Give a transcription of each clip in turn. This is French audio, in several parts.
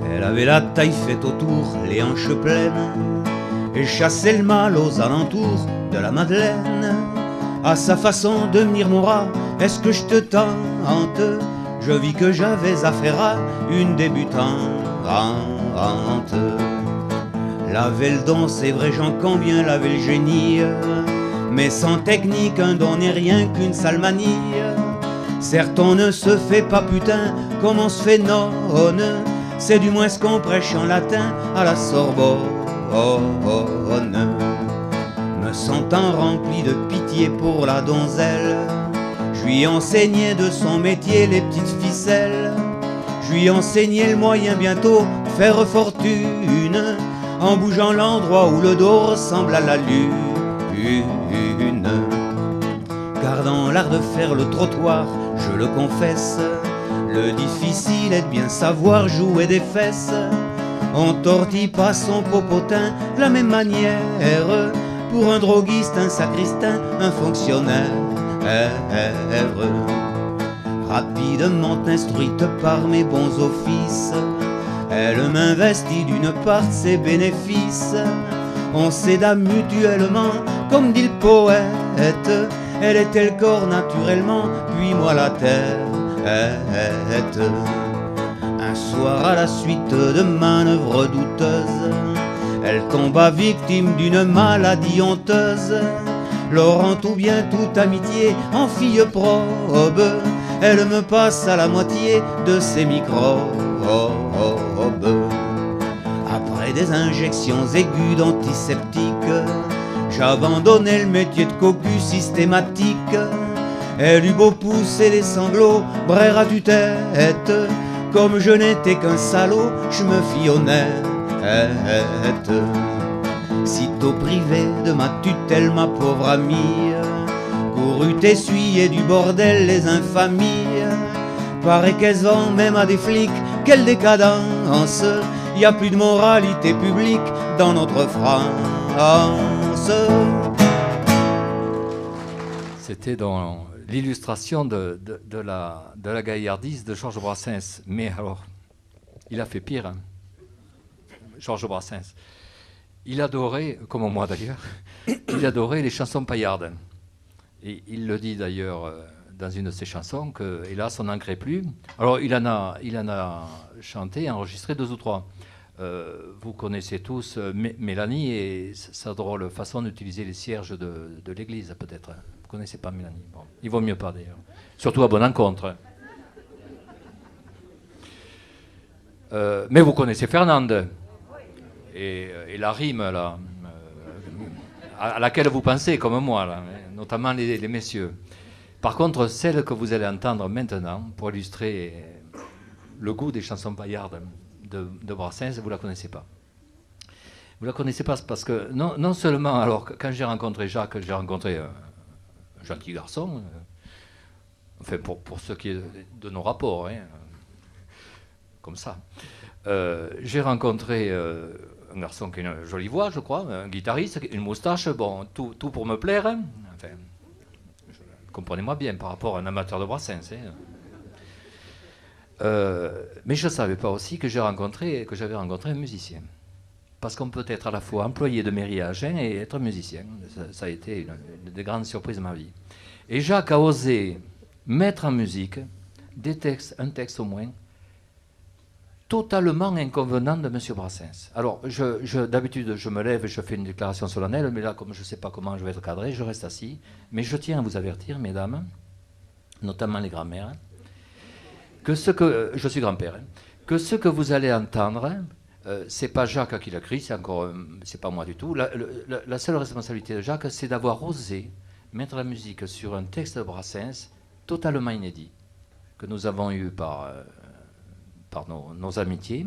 Elle avait la taille faite autour, les hanches pleines, et chassait le mal aux alentours de la Madeleine. À sa façon de venir mon rat, est-ce que je te tente? Je vis que j'avais affaire à une débutante. Laver le don, c'est vrai, j'en conviens, laver le génie, mais sans technique, un don n'est rien qu'une sale manie. Certes, on ne se fait pas putain comme on se fait nonne, c'est du moins ce qu'on prêche en latin à la Sorbonne. Me sentant rempli de pitié pour la donzelle, je lui enseignais de son métier les petites ficelles. Je lui enseignais le moyen bientôt de faire fortune, en bougeant l'endroit où le dos ressemble à la lune. Car dans l'art de faire le trottoir, je le confesse, le difficile est de bien savoir jouer des fesses. On tortille pas son popotin de la même manière, pour un droguiste, un sacristain, un fonctionnaire. Rapidement instruite par mes bons offices, elle m'investit d'une part de ses bénéfices. On s'aida mutuellement, comme dit le poète. Elle était le corps naturellement, puis moi la tête. Un soir à la suite de manœuvres douteuses, elle tomba victime d'une maladie honteuse. Laurent ou bien toute amitié en fille probe, elle me passe à la moitié de ses microbes. Après des injections aiguës d'antiseptiques, j'abandonnais le métier de cocu systématique. Elle eut beau pousser les sanglots, brère à tue-tête, comme je n'étais qu'un salaud, je me fis honnête. Sitôt privé de ma tutelle, ma pauvre amie courut essuyer du bordel les infamies. Paraît qu'elle se vend même à des flics, quelle décadence! Y a plus de moralité publique dans notre France. C'était dans l'illustration de la gaillardise de Georges Brassens. Mais alors, il a fait pire, hein. Georges Brassens. Il adorait, comme moi d'ailleurs, il adorait les chansons paillardes. Et il le dit d'ailleurs dans une de ses chansons que, hélas, on n'en crée plus. Alors, il en a chanté, enregistré 2 ou 3. Vous connaissez tous Mélanie et sa drôle façon d'utiliser les cierges de l'église, peut-être. Vous ne connaissez pas Mélanie? Bon, il vaut mieux pas, d'ailleurs. Surtout à bonne encontre. Mais vous connaissez Fernande. Et la rime, là, à laquelle vous pensez, comme moi, là, notamment les messieurs. Par contre, celle que vous allez entendre maintenant, pour illustrer le goût des chansons paillardes de Brassens, vous ne la connaissez pas. Vous ne la connaissez pas parce que, non seulement, alors, quand j'ai rencontré Jacques, j'ai rencontré un gentil garçon, enfin, pour ce qui est de nos rapports, hein, comme ça. J'ai rencontré un garçon qui a une jolie voix, je crois, un guitariste, une moustache, bon, tout pour me plaire. Hein. Enfin, comprenez-moi bien par rapport à un amateur de Brassens. Hein. Mais je ne savais pas aussi que j'avais rencontré un musicien. Parce qu'on peut être à la fois employé de mairie à Agen et être musicien. Ça a été une des grandes surprises de ma vie. Et Jacques a osé mettre en musique un texte au moins, totalement inconvenant de M. Brassens. Alors, d'habitude, je me lève et je fais une déclaration solennelle, mais là, comme je ne sais pas comment je vais être cadré, je reste assis. Mais je tiens à vous avertir, mesdames, notamment les grands-mères, que je suis grand-père, hein, que ce que vous allez entendre, c'est pas Jacques qui l'a écrit, c'est pas moi du tout. La seule responsabilité de Jacques, c'est d'avoir osé mettre la musique sur un texte de Brassens totalement inédit, que nous avons eu par nos amitiés.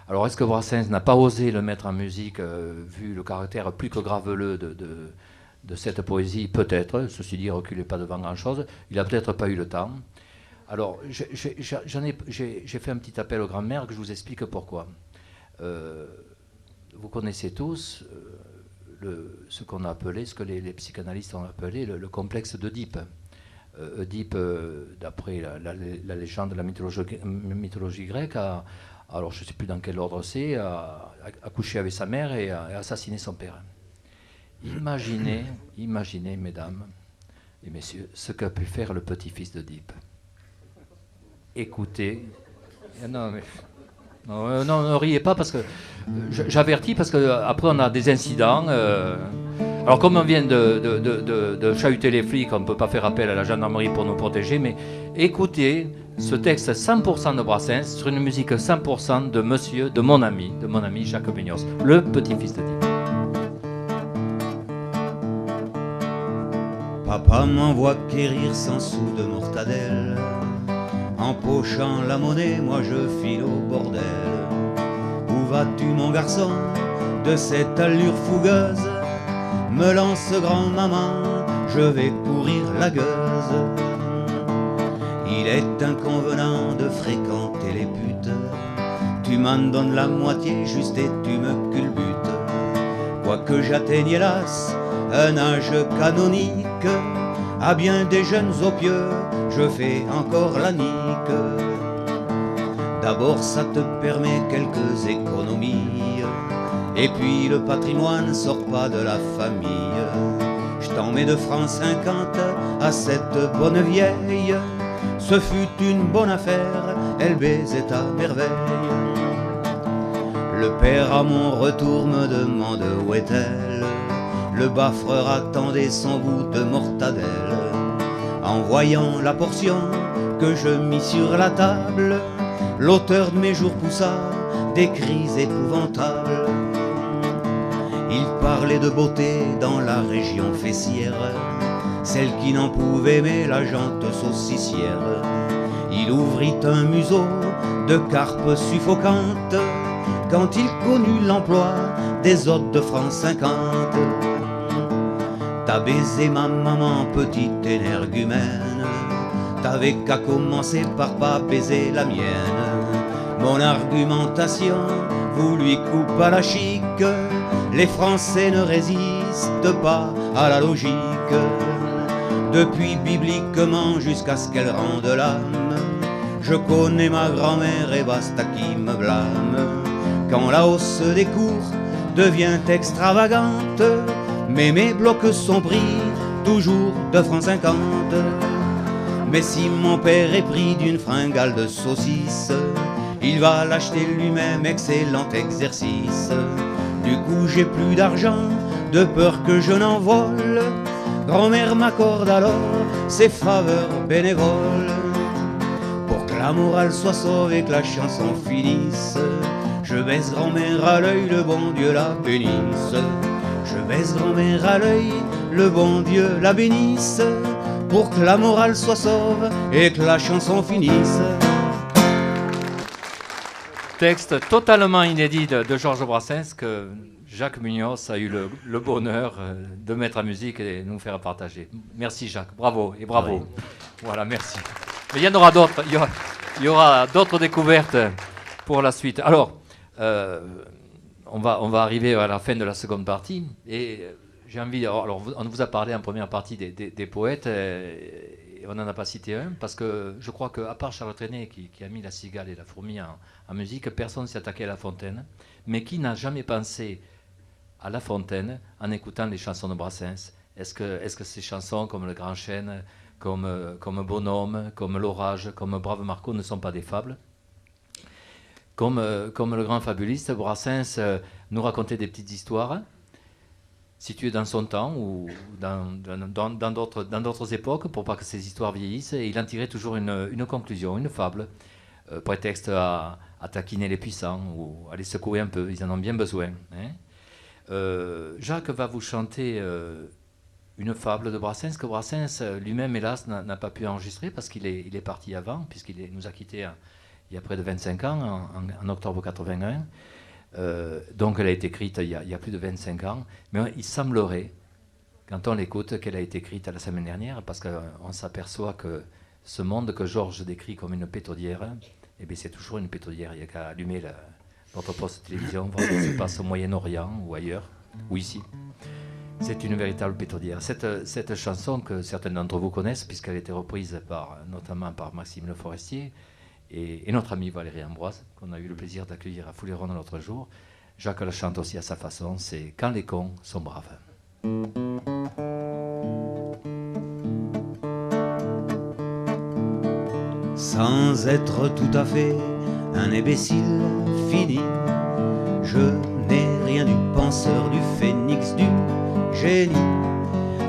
Alors, est-ce que Brassens n'a pas osé le mettre en musique, vu le caractère plus que graveleux de cette poésie? Peut-être, ceci dit, reculez pas devant grand-chose. Il n'a peut-être pas eu le temps. Alors, j'ai fait un petit appel aux grands-mères que je vous explique pourquoi. Vous connaissez tous ce qu'on a appelé, ce que les psychanalystes ont appelé le complexe d'Œdipe. Oedipe, d'après la légende de la mythologie grecque, alors je ne sais plus dans quel ordre c'est, a couché avec sa mère et a assassiné son père. Imaginez, mesdames et messieurs, ce qu'a pu faire le petit-fils d'Oedipe. Écoutez, non, ne riez pas parce que j'avertis, parce qu'après on a des incidents. Alors comme on vient de chahuter les flics, on ne peut pas faire appel à la gendarmerie pour nous protéger, mais écoutez ce texte 100% de Brassens sur une musique 100% de mon ami Jacques Muñoz, le petit-fils de Dieu. Papa m'envoie quérir 100 sous de mortadelle. Empochant la monnaie, moi je file au bordel. Où vas-tu mon garçon, de cette allure fougueuse? Me lance grand-maman, je vais courir la gueuse. Il est inconvenant de fréquenter les putes. Tu m'en donnes la moitié juste et tu me culbutes. Quoique j'atteigne hélas un âge canonique, à bien des jeunes opieux, je fais encore la nique. D'abord ça te permet quelques économies, et puis le patrimoine sort pas de la famille. Je t'en mets 2 francs 50 à cette bonne vieille. Ce fut une bonne affaire, elle baisait à merveille. Le père à mon retour me demande où est-elle. Le baffreur attendait son bout de mortadelle. En voyant la portion que je mis sur la table, l'auteur de mes jours poussa des cris épouvantables. Il parlait de beauté dans la région fessière, celle qui n'en pouvait mais la jante saucissière. Il ouvrit un museau de carpe suffocante quand il connut l'emploi des hôtes de francs 50. T'as baisé ma maman, petite énergumène, t'avais qu'à commencer par pas baiser la mienne. Mon argumentation vous lui coupe à la chic, les Français ne résistent pas à la logique. Depuis bibliquement jusqu'à ce qu'elle rende l'âme, je connais ma grand-mère et basta qui me blâme. Quand la hausse des cours devient extravagante, mais mes blocs sont pris toujours 2 francs 50. Mais si mon père est pris d'une fringale de saucisse, il va l'acheter lui-même, excellent exercice. Du coup j'ai plus d'argent, de peur que je n'en vole. Grand-mère m'accorde alors ses faveurs bénévoles. Pour que la morale soit sauvée et que la chanson finisse, je baisse grand-mère à l'œil, le bon Dieu la bénisse. Je baisse grand-mère à l'œil, le bon Dieu la bénisse. Pour que la morale soit sauve et que la chanson finisse. Texte totalement inédit de Georges Brassens que Jacques Muñoz a eu le bonheur de mettre en musique et nous faire partager. Merci Jacques, bravo et bravo. Oui. Voilà, merci. Mais il y en aura d'autres, il y aura d'autres découvertes pour la suite. Alors, on va arriver à la fin de la seconde partie et j'ai envie. Alors, on vous a parlé en première partie des poètes et on n'en a pas cité un parce que je crois qu'à part Charles Trenet qui a mis la cigale et la fourmi en musique, personne ne s'est attaqué à La Fontaine, mais qui n'a jamais pensé à La Fontaine en écoutant les chansons de Brassens. Est-ce que ces chansons comme Le Grand Chêne, comme Bonhomme, comme L'Orage, comme Brave Marco ne sont pas des fables? Comme le grand fabuliste, Brassens nous racontait des petites histoires situées dans son temps ou dans d'autres époques pour pas que ces histoires vieillissent, et il en tirait toujours une conclusion, une fable, prétexte à taquiner les puissants ou à les secouer un peu, ils en ont bien besoin. Hein. Jacques va vous chanter une fable de Brassens que Brassens lui-même, hélas, n'a pas pu enregistrer parce qu'il est parti avant, puisqu'il nous a quittés il y a près de 25 ans, en octobre 81. Donc elle a été écrite il y a plus de 25 ans, mais il semblerait, quand on l'écoute, qu'elle a été écrite la semaine dernière, parce qu'on s'aperçoit que ce monde que Georges décrit comme une pétaudière, eh bien c'est toujours une pétaudière. Il n'y a qu'à allumer votre poste de télévision, voir ce qui se passe au Moyen-Orient ou ailleurs, ou ici. C'est une véritable pétaudière. Cette chanson que certains d'entre vous connaissent, puisqu'elle a été reprise notamment par Maxime Le Forestier et notre ami Valérie Ambroise, qu'on a eu le plaisir d'accueillir à Fouleron l'autre jour. Jacques la chante aussi à sa façon, c'est « Quand les cons sont braves ». Sans être tout à fait un imbécile fini, je n'ai rien du penseur, du phénix, du génie.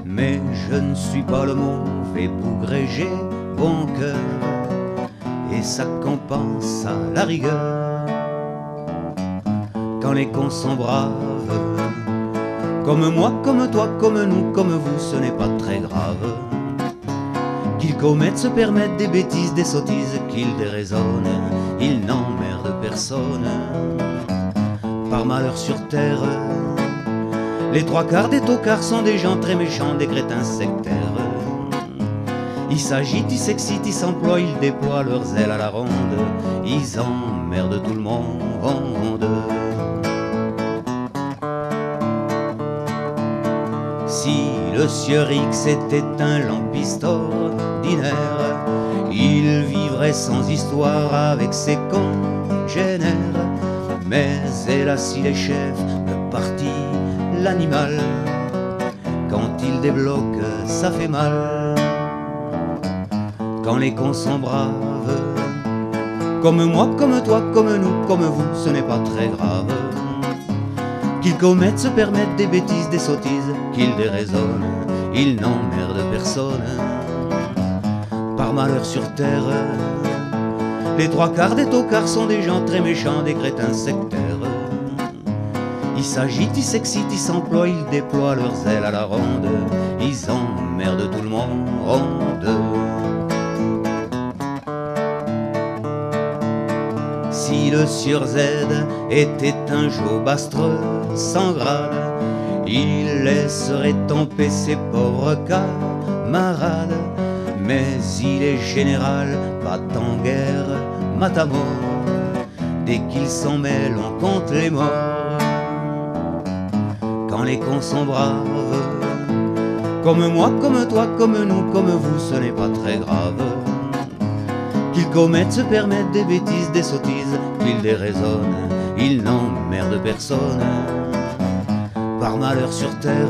Mais je ne suis pas le mauvais bougre et j'ai bon cœur, et ça compense à la rigueur. Quand les cons sont braves, comme moi, comme toi, comme nous, comme vous, ce n'est pas très grave. Qu'ils commettent, se permettent des bêtises, des sottises, qu'ils déraisonnent, ils n'emmerdent personne. Par malheur sur terre, les trois quarts des tocards sont des gens très méchants, des crétins sectaires. Ils s'agitent, ils s'excitent, ils s'emploient, ils déploient leurs ailes à la ronde, ils emmerdent tout le monde. Si le sieur X était un lampiste ordinaire, il vivrait sans histoire avec ses congénères. Mais hélas, il est chef de parti, l'animal. Quand il débloque, ça fait mal. Quand les cons sont braves, comme moi, comme toi, comme nous, comme vous, ce n'est pas très grave. Qu'ils commettent, se permettent des bêtises, des sottises, qu'ils déraisonnent, ils n'emmerdent personne. Par malheur sur terre, les trois quarts des tocards sont des gens très méchants, des crétins sectaires. Ils s'agitent, ils s'excitent, ils s'emploient, ils déploient leurs ailes à la ronde, ils emmerdent tout le monde. Si le sieur Z était un jobastre sans grade, il laisserait tomber ses pauvres camarades. Mais il est général, pas en guerre, matamor. Dès qu'il s'en mêle, on compte les morts. Quand les cons sont braves, comme moi, comme toi, comme nous, comme vous, ce n'est pas très grave. Qu'ils commettent, se permettent des bêtises, des sottises, qu'ils déraisonnent, ils n'emmerdent personne. Par malheur sur terre,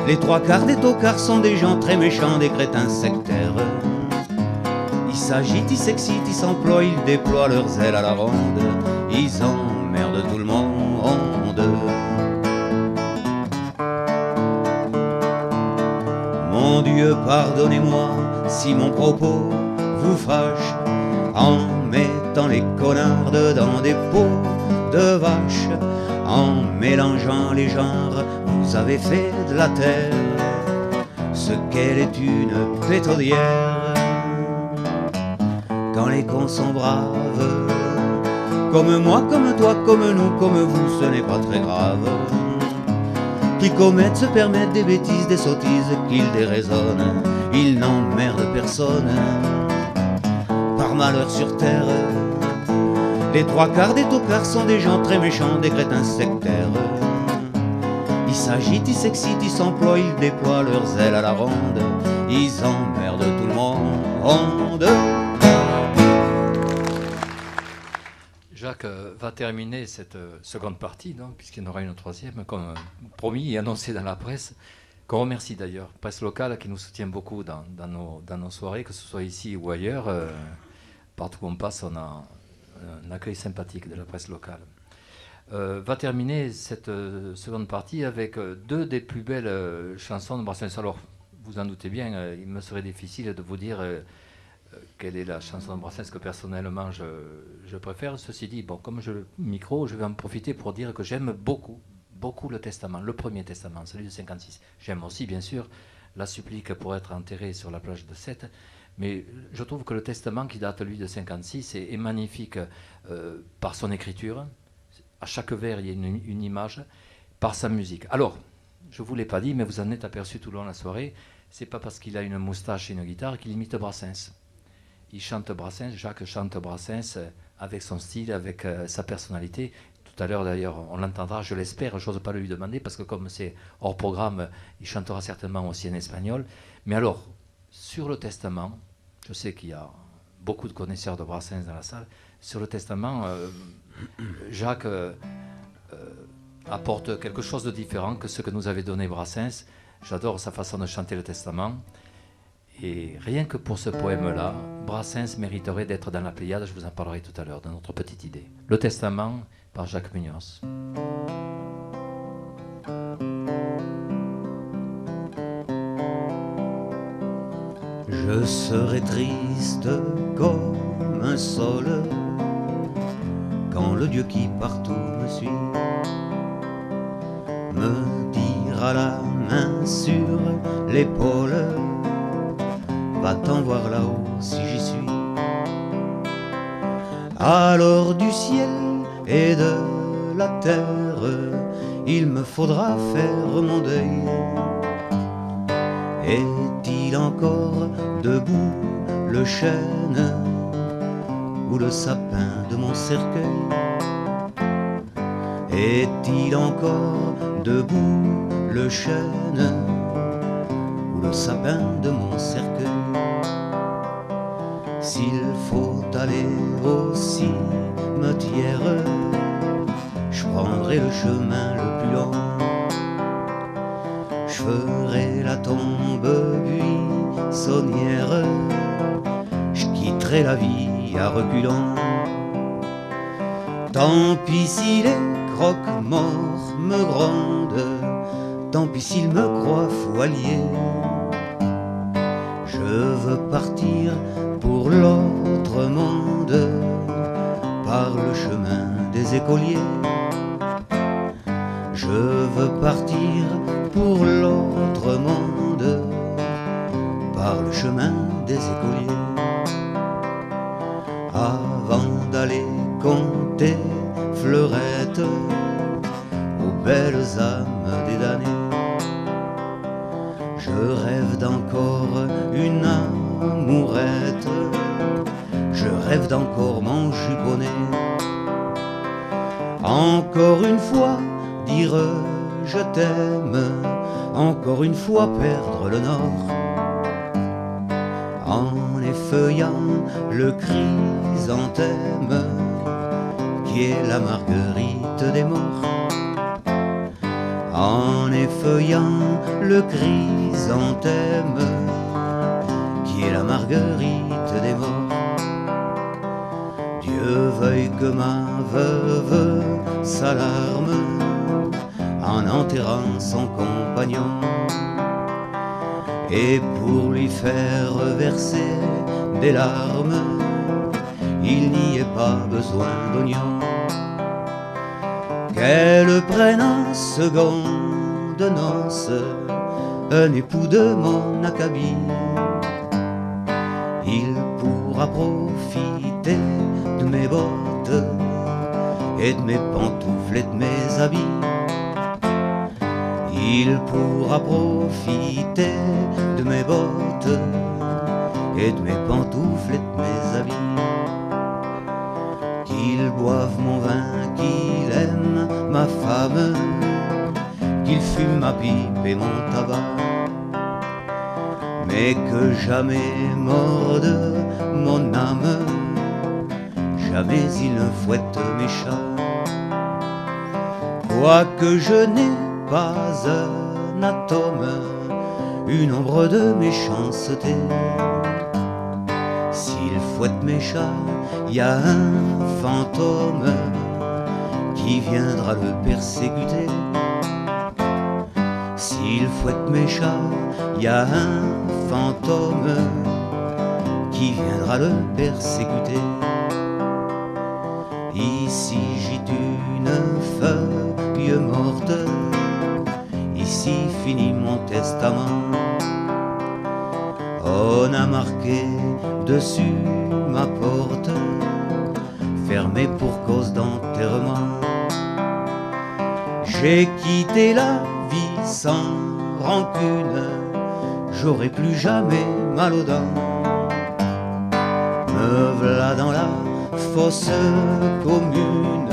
les trois quarts des tocards sont des gens très méchants, des crétins sectaires. Ils s'agitent, ils s'excitent, ils s'emploient, ils déploient leurs ailes à la ronde, ils emmerdent tout le monde. Mon Dieu, pardonnez-moi si mon propos vous fâche, en mettant les connards dedans des pots de vache. En mélangeant les genres, vous avez fait de la terre ce qu'elle est une pétaudière. Quand les cons sont braves, comme moi, comme toi, comme nous, comme vous, ce n'est pas très grave. Qu'ils commettent, se permettent des bêtises, des sottises, qu'ils déraisonnent, ils n'emmerdent personne. Par malheur sur terre, les trois quarts des tocards sont des gens très méchants, des crétins sectaires. Ils s'agitent, ils s'excitent, ils s'emploient, ils déploient leurs ailes à la ronde, ils emmerdent tout le monde. Jacques va terminer cette seconde partie, puisqu'il y en aura une troisième, comme promis et annoncé dans la presse, qu'on remercie d'ailleurs, presse locale qui nous soutient beaucoup dans nos soirées, que ce soit ici ou ailleurs. Partout où on passe, on a un accueil sympathique de la presse locale. Va terminer cette seconde partie avec deux des plus belles chansons de Brassens. Alors, vous en doutez bien, il me serait difficile de vous dire quelle est la chanson de Brassens que personnellement je préfère. Ceci dit, bon, comme j'ai le micro, je vais en profiter pour dire que j'aime beaucoup le Testament, le premier Testament, celui de 56. J'aime aussi, bien sûr, la supplique pour être enterré sur la plage de Sète. Mais je trouve que le Testament, qui date, lui, de 56, est magnifique par son écriture. À chaque vers, il y a une image, par sa musique. Alors, je ne vous l'ai pas dit, mais vous en êtes aperçu tout le long de la soirée, c'est pas parce qu'il a une moustache et une guitare qu'il imite Brassens. Il chante Brassens, Jacques chante Brassens avec son style, avec sa personnalité, tout à l'heure d'ailleurs, on l'entendra, je l'espère, j'ose pas lui demander, parce que comme c'est hors programme, il chantera certainement aussi en espagnol. Mais alors, sur le testament, je sais qu'il y a beaucoup de connaisseurs de Brassens dans la salle, sur le testament, Jacques apporte quelque chose de différent que ce que nous avait donné Brassens. J'adore sa façon de chanter le testament. Et rien que pour ce poème-là, Brassens mériterait d'être dans la Pléiade, je vous en parlerai tout à l'heure, de notre petite idée. Le Testament par Jacques Munoz. Je serai triste comme un sol quand le Dieu qui partout me suit me dira la main sur l'épaule: va-t'en voir là-haut si j'y suis. Alors du ciel et de la terre, il me faudra faire mon deuil. Est-il encore debout le chêne ou le sapin de mon cercueil? Est-il encore debout le chêne ou le sapin de mon cercueil? S'il faut aller au cimetière, je prendrai le chemin le plus long. Je ferai la tombe buissonnière, je quitterai la vie à reculons. Tant pis si les croque-morts me grondent, tant pis s'ils me croient foilier. Je veux partir pour l'autre monde par le chemin des écoliers. Je veux partir pour l'autre monde par le chemin des écoliers. Avant d'aller compter fleurettes aux belles âmes des damnés, je rêve d'encore une amourette, je rêve d'encore mon juponné. Encore une fois dire je t'aime, encore une fois perdre le nord, en effeuillant le chrysanthème qui est la marguerite des morts. En effeuillant le chrysanthème qui est la marguerite des morts. Dieu veuille que ma veuve s'alarme en enterrant son compagnon, et pour lui faire verser des larmes, il n'y ait pas besoin d'oignons. Qu'elle prenne en seconde noce un époux de mon acabit, il pourra profiter de mes bottes et de mes pantoufles et de mes habits. Il pourra profiter de mes bottes et de mes pantoufles et de mes habits. Qu'il boive mon vin, qu'il aime ma femme, qu'il fume ma pipe et mon tabac, mais que jamais morde mon âme, jamais il ne fouette mes chats. Quoique je n'ai pas un atome, une ombre de méchanceté, s'il fouette mes chats, il y a un fantôme qui viendra le persécuter. S'il fouette mes chats, il y a un fantôme qui viendra le persécuter. Ici j'y une feuille morte, ici finit mon testament. On a marqué dessus ma porte, fermée pour cause d'enterrement. J'ai quitté la vie sans rancune, j'aurai plus jamais mal aux dents. Me v'là dans la fosse commune,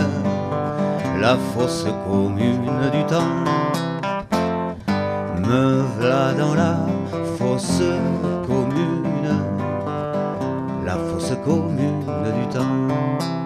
la fosse commune du temps. Me v'là dans la fosse commune, la fosse commune du temps.